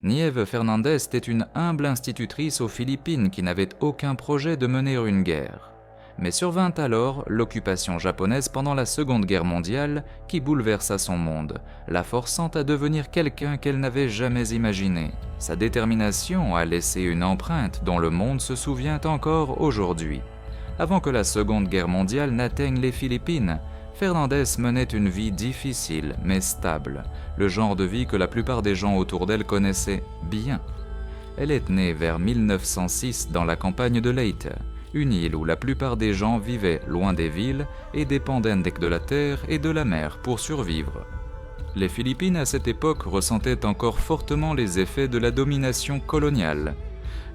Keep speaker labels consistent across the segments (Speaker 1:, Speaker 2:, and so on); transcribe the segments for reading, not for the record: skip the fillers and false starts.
Speaker 1: Nieve Fernandez était une humble institutrice aux Philippines qui n'avait aucun projet de mener une guerre. Mais survint alors l'occupation japonaise pendant la Seconde Guerre mondiale qui bouleversa son monde, la forçant à devenir quelqu'un qu'elle n'avait jamais imaginé. Sa détermination a laissé une empreinte dont le monde se souvient encore aujourd'hui. Avant que la Seconde Guerre mondiale n'atteigne les Philippines, Fernandez menait une vie difficile mais stable, le genre de vie que la plupart des gens autour d'elle connaissaient bien. Elle est née vers 1906 dans la campagne de Leyte, une île où la plupart des gens vivaient loin des villes et dépendaient de la terre et de la mer pour survivre. Les Philippines à cette époque ressentaient encore fortement les effets de la domination coloniale.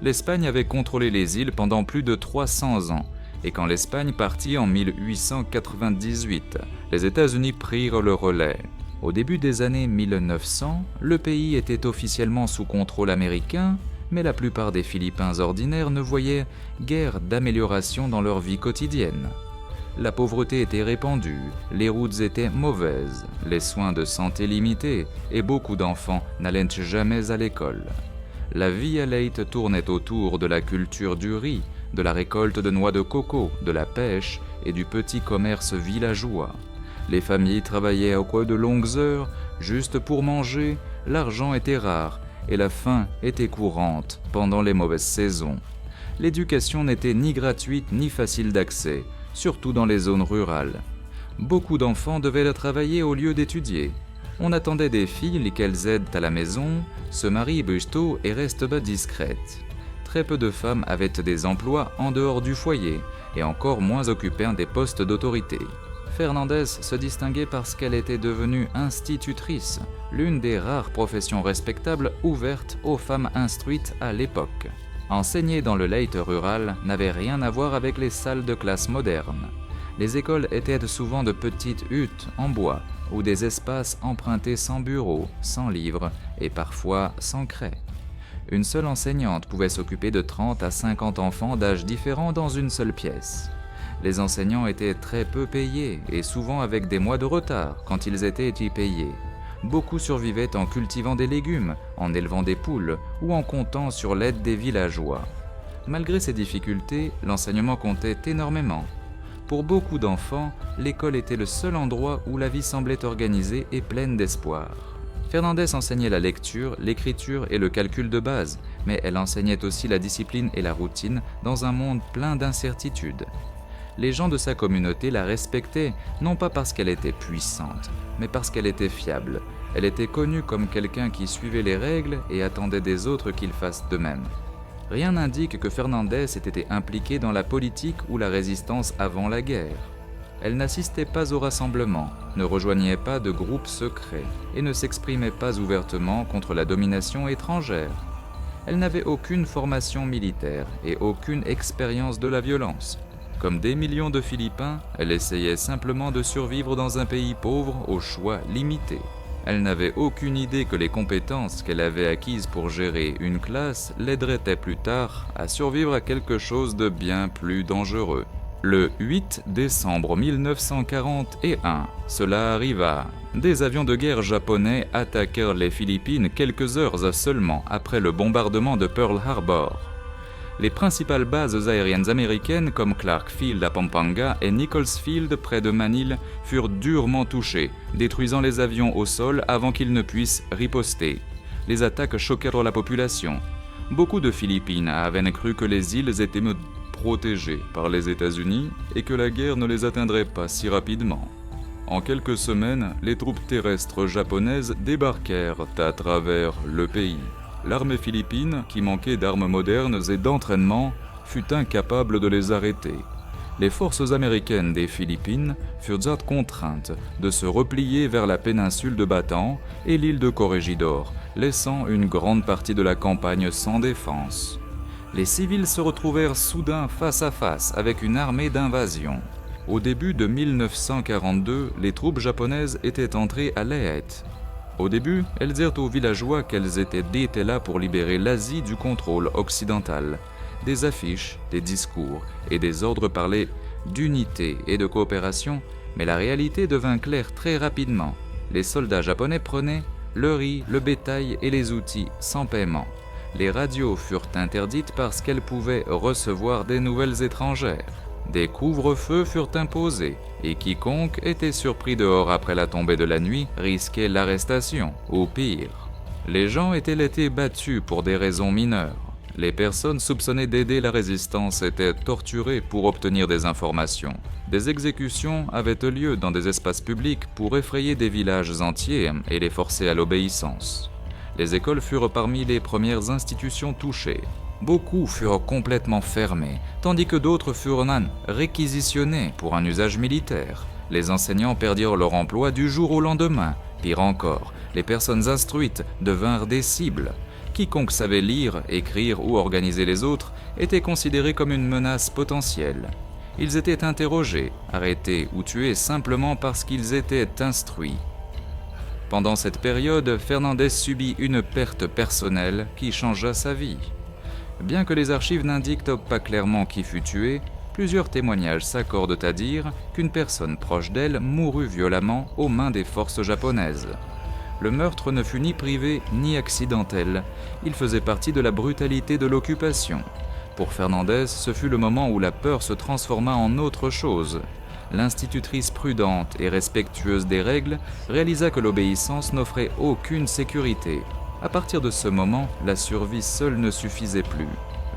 Speaker 1: L'Espagne avait contrôlé les îles pendant plus de 300 ans, et quand l'Espagne partit en 1898, les États-Unis prirent le relais. Au début des années 1900, le pays était officiellement sous contrôle américain, mais la plupart des Philippins ordinaires ne voyaient guère d'amélioration dans leur vie quotidienne. La pauvreté était répandue, les routes étaient mauvaises, les soins de santé limités et beaucoup d'enfants n'allaient jamais à l'école. La vie à Leyte tournait autour de la culture du riz, de la récolte de noix de coco, de la pêche et du petit commerce villageois. Les familles travaillaient au cours de longues heures, juste pour manger, l'argent était rare et la faim était courante pendant les mauvaises saisons. L'éducation n'était ni gratuite ni facile d'accès, surtout dans les zones rurales. Beaucoup d'enfants devaient travailler au lieu d'étudier. On attendait des filles qu'elles aident à la maison, se marient tôt et restent discrètes. Très peu de femmes avaient des emplois en dehors du foyer et encore moins occupaient des postes d'autorité. Fernandez se distinguait parce qu'elle était devenue institutrice, l'une des rares professions respectables ouvertes aux femmes instruites à l'époque. Enseigner dans le Leyte rural n'avait rien à voir avec les salles de classe modernes. Les écoles étaient souvent de petites huttes en bois ou des espaces empruntés sans bureaux, sans livres et parfois sans craie. Une seule enseignante pouvait s'occuper de 30 à 50 enfants d'âges différents dans une seule pièce. Les enseignants étaient très peu payés et souvent avec des mois de retard quand ils étaient payés. Beaucoup survivaient en cultivant des légumes, en élevant des poules ou en comptant sur l'aide des villageois. Malgré ces difficultés, l'enseignement comptait énormément. Pour beaucoup d'enfants, l'école était le seul endroit où la vie semblait organisée et pleine d'espoir. Fernandez enseignait la lecture, l'écriture et le calcul de base, mais elle enseignait aussi la discipline et la routine dans un monde plein d'incertitudes. Les gens de sa communauté la respectaient, non pas parce qu'elle était puissante, mais parce qu'elle était fiable. Elle était connue comme quelqu'un qui suivait les règles et attendait des autres qu'ils fassent de même. Rien n'indique que Fernandez ait été impliquée dans la politique ou la résistance avant la guerre. Elle n'assistait pas aux rassemblements, ne rejoignait pas de groupes secrets et ne s'exprimait pas ouvertement contre la domination étrangère. Elle n'avait aucune formation militaire et aucune expérience de la violence. Comme des millions de Philippins, elle essayait simplement de survivre dans un pays pauvre aux choix limités. Elle n'avait aucune idée que les compétences qu'elle avait acquises pour gérer une classe l'aideraient plus tard à survivre à quelque chose de bien plus dangereux. Le 8 décembre 1941, cela arriva. Des avions de guerre japonais attaquèrent les Philippines quelques heures seulement après le bombardement de Pearl Harbor. Les principales bases aériennes américaines comme Clark Field à Pampanga et Nichols Field près de Manille furent durement touchées, détruisant les avions au sol avant qu'ils ne puissent riposter. Les attaques choquèrent la population. Beaucoup de Philippines avaient cru que les îles étaient protégées par les États-Unis et que la guerre ne les atteindrait pas si rapidement. En quelques semaines, les troupes terrestres japonaises débarquèrent à travers le pays. L'armée philippine, qui manquait d'armes modernes et d'entraînement, fut incapable de les arrêter. Les forces américaines des Philippines furent contraintes de se replier vers la péninsule de Bataan et l'île de Corregidor, laissant une grande partie de la campagne sans défense. Les civils se retrouvèrent soudain face à face avec une armée d'invasion. Au début de 1942, les troupes japonaises étaient entrées à Leyte. Au début, elles dirent aux villageois qu'elles étaient là pour libérer l'Asie du contrôle occidental. Des affiches, des discours et des ordres parlaient d'unité et de coopération, mais la réalité devint claire très rapidement. Les soldats japonais prenaient le riz, le bétail et les outils sans paiement. Les radios furent interdites parce qu'elles pouvaient recevoir des nouvelles étrangères. Des couvre-feux furent imposés, et quiconque était surpris dehors après la tombée de la nuit risquait l'arrestation, ou pire. Les gens étaient battus pour des raisons mineures. Les personnes soupçonnées d'aider la résistance étaient torturées pour obtenir des informations. Des exécutions avaient lieu dans des espaces publics pour effrayer des villages entiers et les forcer à l'obéissance. Les écoles furent parmi les premières institutions touchées. Beaucoup furent complètement fermés, tandis que d'autres furent réquisitionnés pour un usage militaire. Les enseignants perdirent leur emploi du jour au lendemain. Pire encore, les personnes instruites devinrent des cibles. Quiconque savait lire, écrire ou organiser les autres était considéré comme une menace potentielle. Ils étaient interrogés, arrêtés ou tués simplement parce qu'ils étaient instruits. Pendant cette période, Fernandez subit une perte personnelle qui changea sa vie. Bien que les archives n'indiquent pas clairement qui fut tué, plusieurs témoignages s'accordent à dire qu'une personne proche d'elle mourut violemment aux mains des forces japonaises. Le meurtre ne fut ni privé ni accidentel, il faisait partie de la brutalité de l'occupation. Pour Fernandez, ce fut le moment où la peur se transforma en autre chose. L'institutrice prudente et respectueuse des règles réalisa que l'obéissance n'offrait aucune sécurité. À partir de ce moment, la survie seule ne suffisait plus.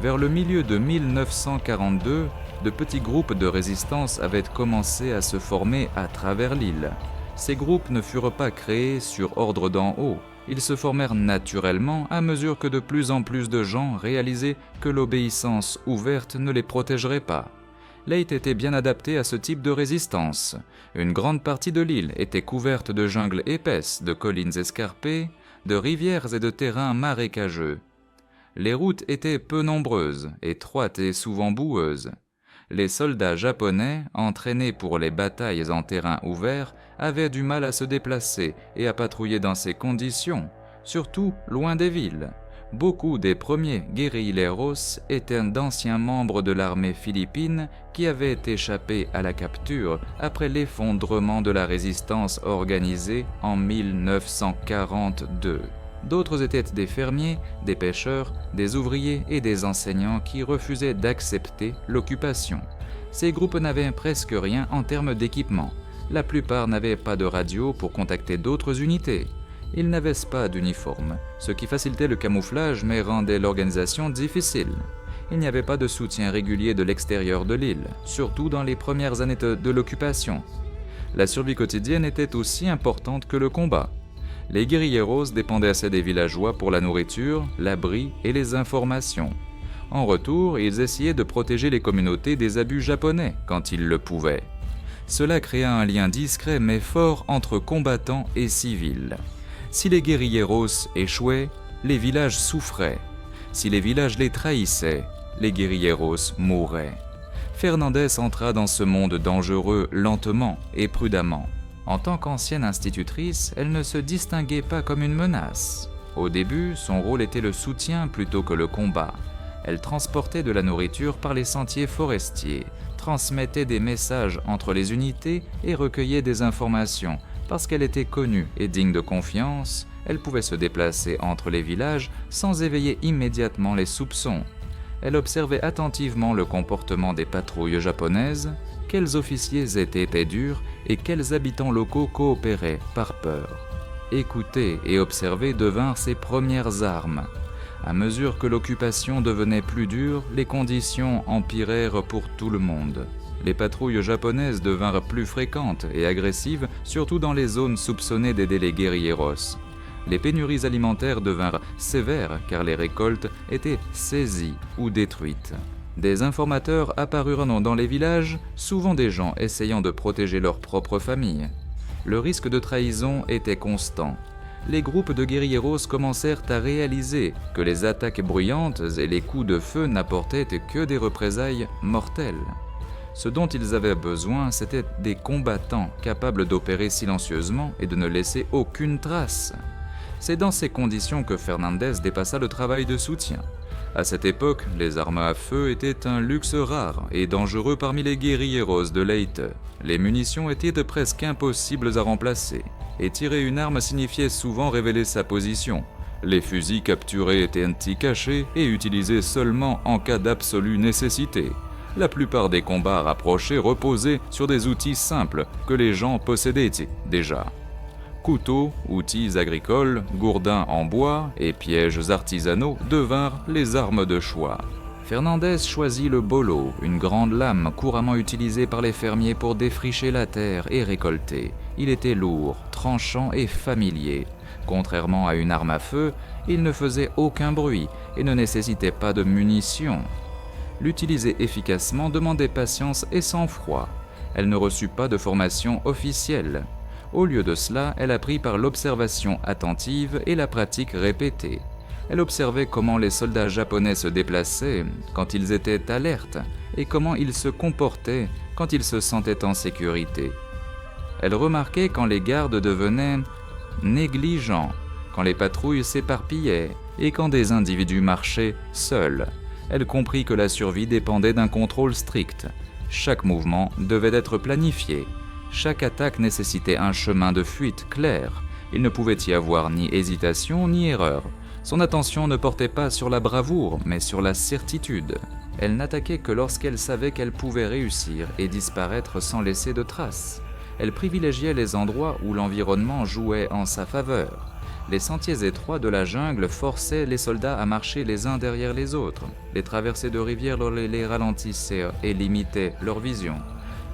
Speaker 1: Vers le milieu de 1942, de petits groupes de résistance avaient commencé à se former à travers l'île. Ces groupes ne furent pas créés sur ordre d'en haut. Ils se formèrent naturellement à mesure que de plus en plus de gens réalisaient que l'obéissance ouverte ne les protégerait pas. Leyte était bien adapté à ce type de résistance. Une grande partie de l'île était couverte de jungles épaisses, de collines escarpées, de rivières et de terrains marécageux. Les routes étaient peu nombreuses, étroites et souvent boueuses. Les soldats japonais, entraînés pour les batailles en terrain ouvert, avaient du mal à se déplacer et à patrouiller dans ces conditions, surtout loin des villes. Beaucoup des premiers guérilleros étaient d'anciens membres de l'armée philippine qui avaient échappé à la capture après l'effondrement de la résistance organisée en 1942. D'autres étaient des fermiers, des pêcheurs, des ouvriers et des enseignants qui refusaient d'accepter l'occupation. Ces groupes n'avaient presque rien en termes d'équipement. La plupart n'avaient pas de radio pour contacter d'autres unités. Ils n'avaient pas d'uniforme, ce qui facilitait le camouflage mais rendait l'organisation difficile. Il n'y avait pas de soutien régulier de l'extérieur de l'île, surtout dans les premières années de l'occupation. La survie quotidienne était aussi importante que le combat. Les guérilleros dépendaient assez des villageois pour la nourriture, l'abri et les informations. En retour, ils essayaient de protéger les communautés des abus japonais quand ils le pouvaient. Cela créa un lien discret mais fort entre combattants et civils. Si les guérilleros échouaient, les villages souffraient. Si les villages les trahissaient, les guérilleros mouraient. Fernandez entra dans ce monde dangereux lentement et prudemment. En tant qu'ancienne institutrice, elle ne se distinguait pas comme une menace. Au début, son rôle était le soutien plutôt que le combat. Elle transportait de la nourriture par les sentiers forestiers, transmettait des messages entre les unités et recueillait des informations. Parce qu'elle était connue et digne de confiance, elle pouvait se déplacer entre les villages sans éveiller immédiatement les soupçons. Elle observait attentivement le comportement des patrouilles japonaises, quels officiers étaient durs et quels habitants locaux coopéraient par peur. Écouter et observer devinrent ses premières armes. À mesure que l'occupation devenait plus dure, les conditions empirèrent pour tout le monde. Les patrouilles japonaises devinrent plus fréquentes et agressives, surtout dans les zones soupçonnées d'aider les guérilleros. Les pénuries alimentaires devinrent sévères car les récoltes étaient saisies ou détruites. Des informateurs apparurent dans les villages, souvent des gens essayant de protéger leur propre famille. Le risque de trahison était constant. Les groupes de guérilleros commencèrent à réaliser que les attaques bruyantes et les coups de feu n'apportaient que des représailles mortelles. Ce dont ils avaient besoin, c'était des combattants capables d'opérer silencieusement et de ne laisser aucune trace. C'est dans ces conditions que Fernandez dépassa le travail de soutien. À cette époque, les armes à feu étaient un luxe rare et dangereux parmi les guérilleros de Leyte. Les munitions étaient presque impossibles à remplacer. et tirer une arme signifiait souvent révéler sa position. Les fusils capturés étaient ainsi cachés et utilisés seulement en cas d'absolue nécessité. La plupart des combats rapprochés reposaient sur des outils simples que les gens possédaient déjà. Couteaux, outils agricoles, gourdins en bois et pièges artisanaux devinrent les armes de choix. Fernandez choisit le bolo, une grande lame couramment utilisée par les fermiers pour défricher la terre et récolter. Il était lourd, tranchant et familier. Contrairement à une arme à feu, il ne faisait aucun bruit et ne nécessitait pas de munitions. L'utiliser efficacement demandait patience et sang-froid. Elle ne reçut pas de formation officielle. Au lieu de cela, elle apprit par l'observation attentive et la pratique répétée. Elle observait comment les soldats japonais se déplaçaient quand ils étaient alertes et comment ils se comportaient quand ils se sentaient en sécurité. Elle remarquait quand les gardes devenaient négligents, quand les patrouilles s'éparpillaient et quand des individus marchaient seuls. Elle comprit que la survie dépendait d'un contrôle strict. Chaque mouvement devait être planifié. Chaque attaque nécessitait un chemin de fuite clair. Il ne pouvait y avoir ni hésitation ni erreur. Son attention ne portait pas sur la bravoure, mais sur la certitude. Elle n'attaquait que lorsqu'elle savait qu'elle pouvait réussir et disparaître sans laisser de traces. Elle privilégiait les endroits où l'environnement jouait en sa faveur. Les sentiers étroits de la jungle forçaient les soldats à marcher les uns derrière les autres. Les traversées de rivières les ralentissaient et limitaient leur vision.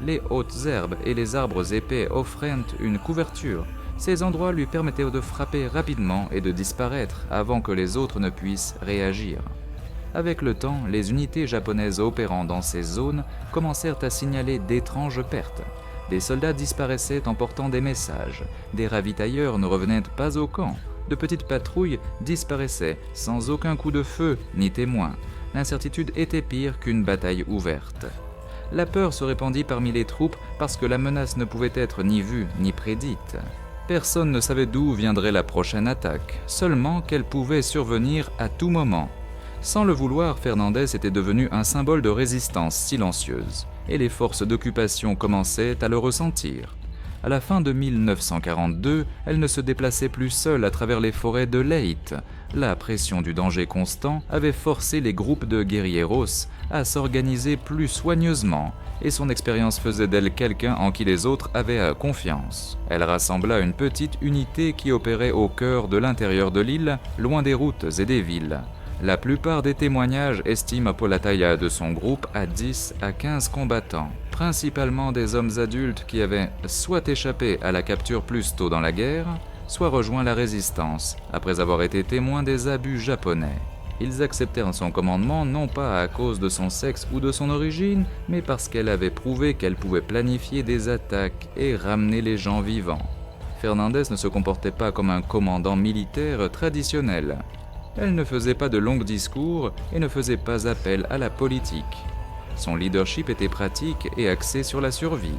Speaker 1: Les hautes herbes et les arbres épais offraient une couverture. Ces endroits lui permettaient de frapper rapidement et de disparaître avant que les autres ne puissent réagir. Avec le temps, les unités japonaises opérant dans ces zones commencèrent à signaler d'étranges pertes. Des soldats disparaissaient en portant des messages, des ravitailleurs ne revenaient pas au camp, de petites patrouilles disparaissaient sans aucun coup de feu ni témoin. L'incertitude était pire qu'une bataille ouverte. La peur se répandit parmi les troupes parce que la menace ne pouvait être ni vue ni prédite. Personne ne savait d'où viendrait la prochaine attaque, seulement qu'elle pouvait survenir à tout moment. Sans le vouloir, Fernandez était devenu un symbole de résistance silencieuse, et les forces d'occupation commençaient à le ressentir. À la fin de 1942, elle ne se déplaçait plus seule à travers les forêts de Leyte. La pression du danger constant avait forcé les groupes de guerrilleros à s'organiser plus soigneusement, et son expérience faisait d'elle quelqu'un en qui les autres avaient confiance. Elle rassembla une petite unité qui opérait au cœur de l'intérieur de l'île, loin des routes et des villes. La plupart des témoignages estiment la taille de son groupe à 10 à 15 combattants, principalement des hommes adultes qui avaient soit échappé à la capture plus tôt dans la guerre, soit rejoint la résistance après avoir été témoins des abus japonais. Ils acceptèrent son commandement non pas à cause de son sexe ou de son origine, mais parce qu'elle avait prouvé qu'elle pouvait planifier des attaques et ramener les gens vivants. Fernandez ne se comportait pas comme un commandant militaire traditionnel. Elle ne faisait pas de longs discours et ne faisait pas appel à la politique. Son leadership était pratique et axé sur la survie.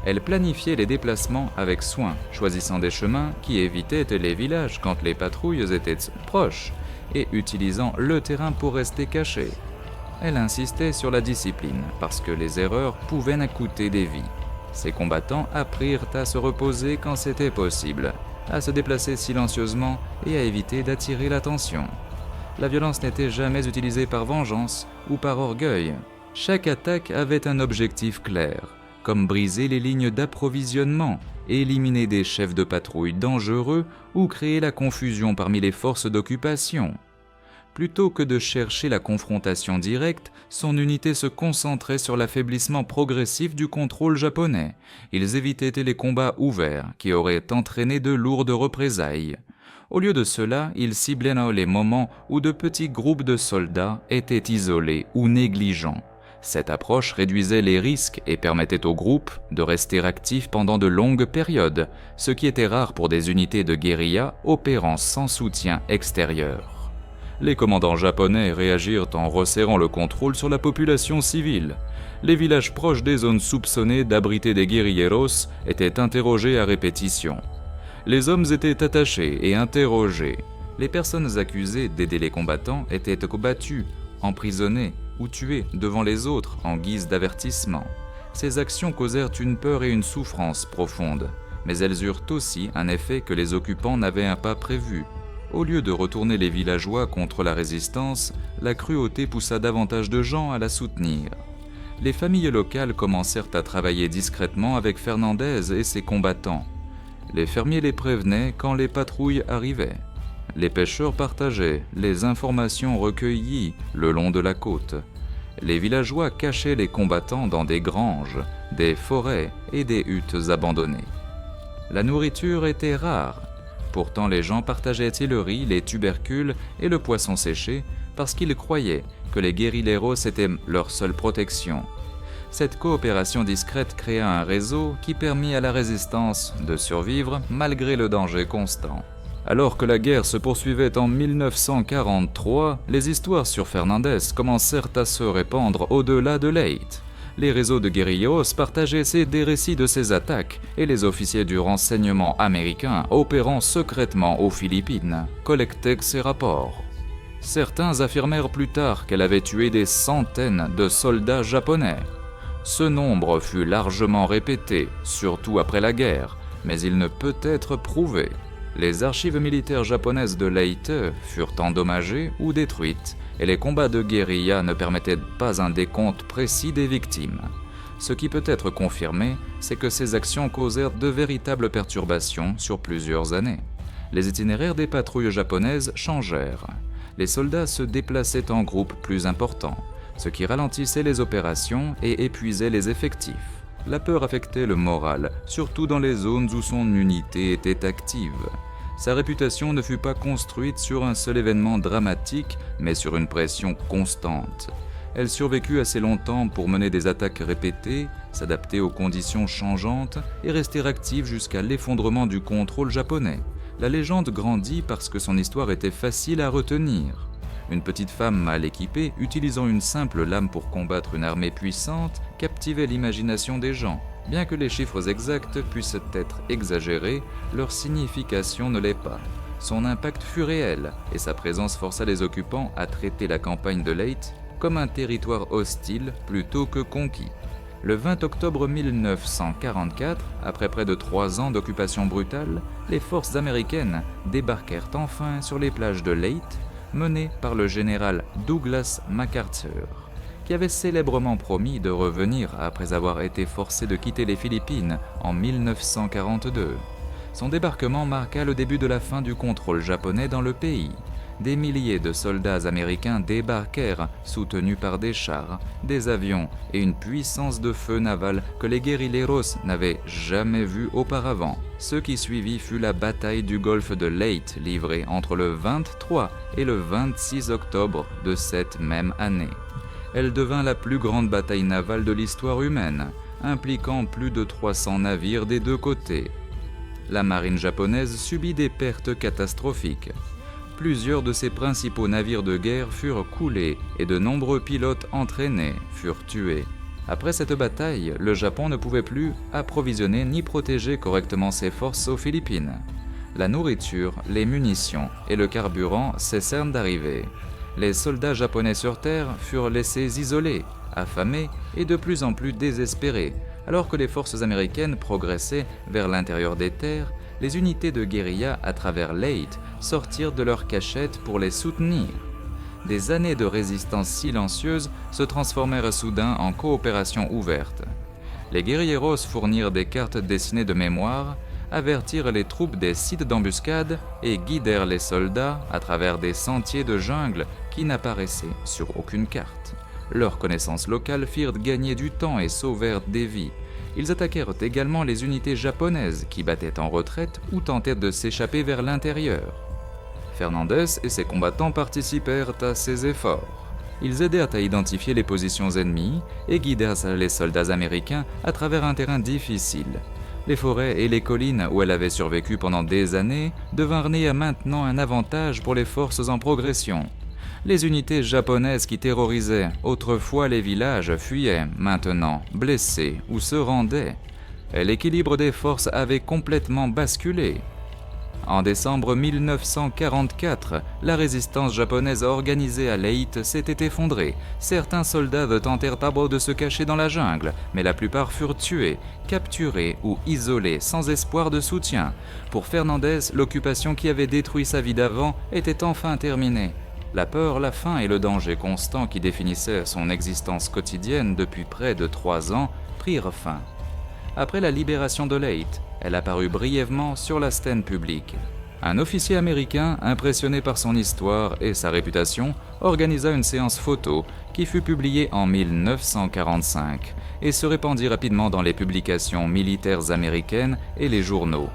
Speaker 1: Elle planifiait les déplacements avec soin, choisissant des chemins qui évitaient les villages quand les patrouilles étaient proches et utilisant le terrain pour rester cachée. Elle insistait sur la discipline parce que les erreurs pouvaient coûter des vies. Ses combattants apprirent à se reposer quand c'était possible, à se déplacer silencieusement et à éviter d'attirer l'attention. La violence n'était jamais utilisée par vengeance ou par orgueil. Chaque attaque avait un objectif clair, comme briser les lignes d'approvisionnement, éliminer des chefs de patrouille dangereux ou créer la confusion parmi les forces d'occupation. Plutôt que de chercher la confrontation directe, son unité se concentrait sur l'affaiblissement progressif du contrôle japonais. Ils évitaient les combats ouverts, qui auraient entraîné de lourdes représailles. Au lieu de cela, ils ciblaient les moments où de petits groupes de soldats étaient isolés ou négligents. Cette approche réduisait les risques et permettait aux groupes de rester actifs pendant de longues périodes, ce qui était rare pour des unités de guérilla opérant sans soutien extérieur. Les commandants japonais réagirent en resserrant le contrôle sur la population civile. Les villages proches des zones soupçonnées d'abriter des guérilleros étaient interrogés à répétition. Les hommes étaient attachés et interrogés. Les personnes accusées d'aider les combattants étaient combattues, emprisonnées ou tuées devant les autres en guise d'avertissement. Ces actions causèrent une peur et une souffrance profondes. mais elles eurent aussi un effet que les occupants n'avaient pas prévu. Au lieu de retourner les villageois contre la résistance, la cruauté poussa davantage de gens à la soutenir. Les familles locales commencèrent à travailler discrètement avec Fernandez et ses combattants. Les fermiers les prévenaient quand les patrouilles arrivaient. Les pêcheurs partageaient les informations recueillies le long de la côte. Les villageois cachaient les combattants dans des granges, des forêts et des huttes abandonnées. La nourriture était rare. Pourtant, les gens partageaient le riz, les tubercules et le poisson séché parce qu'ils croyaient que les guérilleros étaient leur seule protection. Cette coopération discrète créa un réseau qui permit à la résistance de survivre malgré le danger constant. Alors que la guerre se poursuivait en 1943, les histoires sur Fernandez commencèrent à se répandre au-delà de Leyte. Les réseaux de guérilleros partageaient des récits de ces attaques et les officiers du renseignement américain opérant secrètement aux Philippines collectaient ces rapports. Certains affirmèrent plus tard qu'elle avait tué des centaines de soldats japonais. Ce nombre fut largement répété, surtout après la guerre, mais il ne peut être prouvé. Les archives militaires japonaises de Leyte furent endommagées ou détruites, et les combats de guérilla ne permettaient pas un décompte précis des victimes. Ce qui peut être confirmé, c'est que ces actions causèrent de véritables perturbations sur plusieurs années. Les itinéraires des patrouilles japonaises changèrent. Les soldats se déplaçaient en groupes plus importants, ce qui ralentissait les opérations et épuisait les effectifs. La peur affectait le moral, surtout dans les zones où son unité était active. Sa réputation ne fut pas construite sur un seul événement dramatique, mais sur une pression constante. Elle survécut assez longtemps pour mener des attaques répétées, s'adapter aux conditions changeantes et rester active jusqu'à l'effondrement du contrôle japonais. La légende grandit parce que son histoire était facile à retenir. Une petite femme mal équipée, utilisant une simple lame pour combattre une armée puissante, captivait l'imagination des gens. Bien que les chiffres exacts puissent être exagérés, leur signification ne l'est pas. Son impact fut réel, et sa présence força les occupants à traiter la campagne de Leyte comme un territoire hostile plutôt que conquis. Le 20 octobre 1944, après près de 3 ans d'occupation brutale, les forces américaines débarquèrent enfin sur les plages de Leyte, menées par le général Douglas MacArthur, qui avait célèbrement promis de revenir après avoir été forcé de quitter les Philippines en 1942. Son débarquement marqua le début de la fin du contrôle japonais dans le pays. Des milliers de soldats américains débarquèrent, soutenus par des chars, des avions et une puissance de feu naval que les guérilleros n'avaient jamais vue auparavant. Ce qui suivit fut la bataille du golfe de Leyte, livrée entre le 23 et le 26 octobre de cette même année. Elle devint la plus grande bataille navale de l'histoire humaine, impliquant plus de 300 navires des deux côtés. La marine japonaise subit des pertes catastrophiques. Plusieurs de ses principaux navires de guerre furent coulés et de nombreux pilotes entraînés furent tués. Après cette bataille, le Japon ne pouvait plus approvisionner ni protéger correctement ses forces aux Philippines. La nourriture, les munitions et le carburant cessèrent d'arriver. Les soldats japonais sur terre furent laissés isolés, affamés et de plus en plus désespérés. Alors que les forces américaines progressaient vers l'intérieur des terres, les unités de guérilla à travers Leyte sortirent de leurs cachettes pour les soutenir. Des années de résistance silencieuse se transformèrent soudain en coopération ouverte. Les guérilleros fournirent des cartes dessinées de mémoire, avertirent les troupes des sites d'embuscade et guidèrent les soldats à travers des sentiers de jungle qui n'apparaissaient sur aucune carte. Leurs connaissances locales firent gagner du temps et sauvèrent des vies. Ils attaquèrent également les unités japonaises qui battaient en retraite ou tentaient de s'échapper vers l'intérieur. Fernandez et ses combattants participèrent à ces efforts. Ils aidèrent à identifier les positions ennemies et guidèrent les soldats américains à travers un terrain difficile. Les forêts et les collines où elle avait survécu pendant des années devinrent maintenant un avantage pour les forces en progression. Les unités japonaises qui terrorisaient autrefois les villages fuyaient maintenant, blessées ou se rendaient. Et l'équilibre des forces avait complètement basculé. En décembre 1944, la résistance japonaise organisée à Leyte s'était effondrée. Certains soldats tentèrent d'abord de se cacher dans la jungle, mais la plupart furent tués, capturés ou isolés sans espoir de soutien. Pour Fernandez, l'occupation qui avait détruit sa vie d'avant était enfin terminée. La peur, la faim et le danger constant qui définissaient son existence quotidienne depuis près de 3 ans prirent fin. Après la libération de Leyte, elle apparut brièvement sur la scène publique. Un officier américain, impressionné par son histoire et sa réputation, organisa une séance photo qui fut publiée en 1945 et se répandit rapidement dans les publications militaires américaines et les journaux.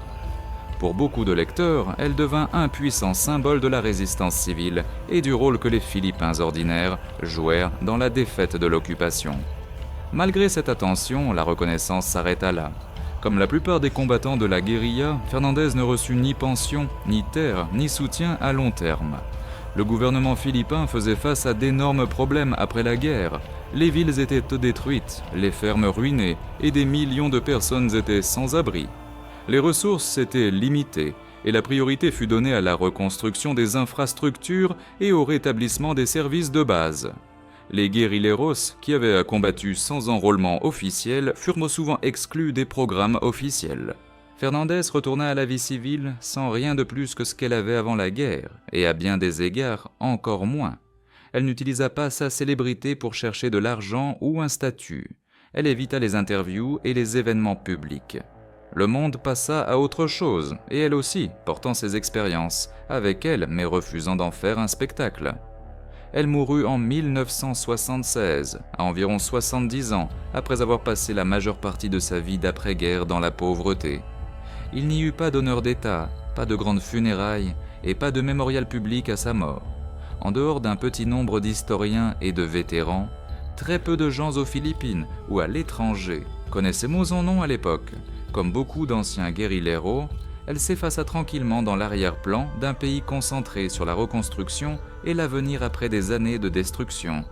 Speaker 1: Pour beaucoup de lecteurs, elle devint un puissant symbole de la résistance civile et du rôle que les Philippins ordinaires jouèrent dans la défaite de l'occupation. Malgré cette attention, la reconnaissance s'arrêta là. Comme la plupart des combattants de la guérilla, Fernandez ne reçut ni pension, ni terre, ni soutien à long terme. Le gouvernement philippin faisait face à d'énormes problèmes après la guerre. Les villes étaient détruites, les fermes ruinées et des millions de personnes étaient sans abri. Les ressources étaient limitées et la priorité fut donnée à la reconstruction des infrastructures et au rétablissement des services de base. Les guérilleros, qui avaient combattu sans enrôlement officiel, furent souvent exclus des programmes officiels. Fernandez retourna à la vie civile sans rien de plus que ce qu'elle avait avant la guerre, et à bien des égards encore moins. Elle n'utilisa pas sa célébrité pour chercher de l'argent ou un statut. Elle évita les interviews et les événements publics. Le monde passa à autre chose, et elle aussi, portant ses expériences, avec elle mais refusant d'en faire un spectacle. Elle mourut en 1976, à environ 70 ans, après avoir passé la majeure partie de sa vie d'après-guerre dans la pauvreté. Il n'y eut pas d'honneur d'État, pas de grandes funérailles et pas de mémorial public à sa mort. En dehors d'un petit nombre d'historiens et de vétérans, très peu de gens aux Philippines ou à l'étranger connaissaient son nom à l'époque. Comme beaucoup d'anciens guérilleros, elle s'effaça tranquillement dans l'arrière-plan d'un pays concentré sur la reconstruction et l'avenir après des années de destruction.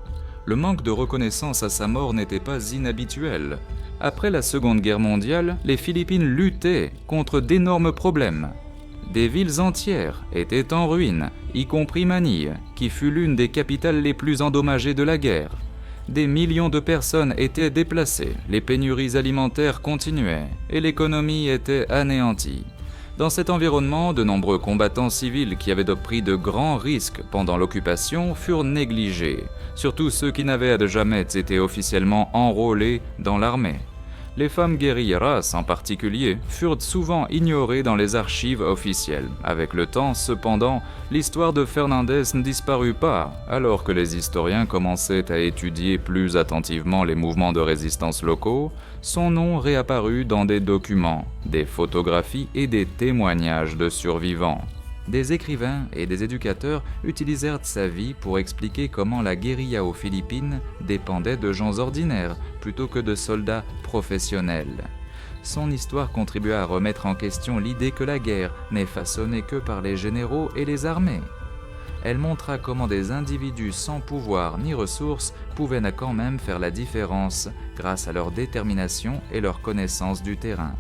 Speaker 1: Le manque de reconnaissance à sa mort n'était pas inhabituel. Après la Seconde Guerre mondiale, les Philippines luttaient contre d'énormes problèmes. Des villes entières étaient en ruine, y compris Manille, qui fut l'une des capitales les plus endommagées de la guerre. Des millions de personnes étaient déplacées, les pénuries alimentaires continuaient et l'économie était anéantie. Dans cet environnement, de nombreux combattants civils qui avaient pris de grands risques pendant l'occupation furent négligés, surtout ceux qui n'avaient jamais été officiellement enrôlés dans l'armée. Les femmes guérilleras en particulier furent souvent ignorées dans les archives officielles. Avec le temps, cependant, l'histoire de Fernandez ne disparut pas, alors que les historiens commençaient à étudier plus attentivement les mouvements de résistance locaux. Son nom réapparut dans des documents, des photographies et des témoignages de survivants. Des écrivains et des éducateurs utilisèrent sa vie pour expliquer comment la guérilla aux Philippines dépendait de gens ordinaires plutôt que de soldats professionnels. Son histoire contribua à remettre en question l'idée que la guerre n'est façonnée que par les généraux et les armées. Elle montra comment des individus sans pouvoir ni ressources pouvaient quand même faire la différence grâce à leur détermination et leur connaissance du terrain.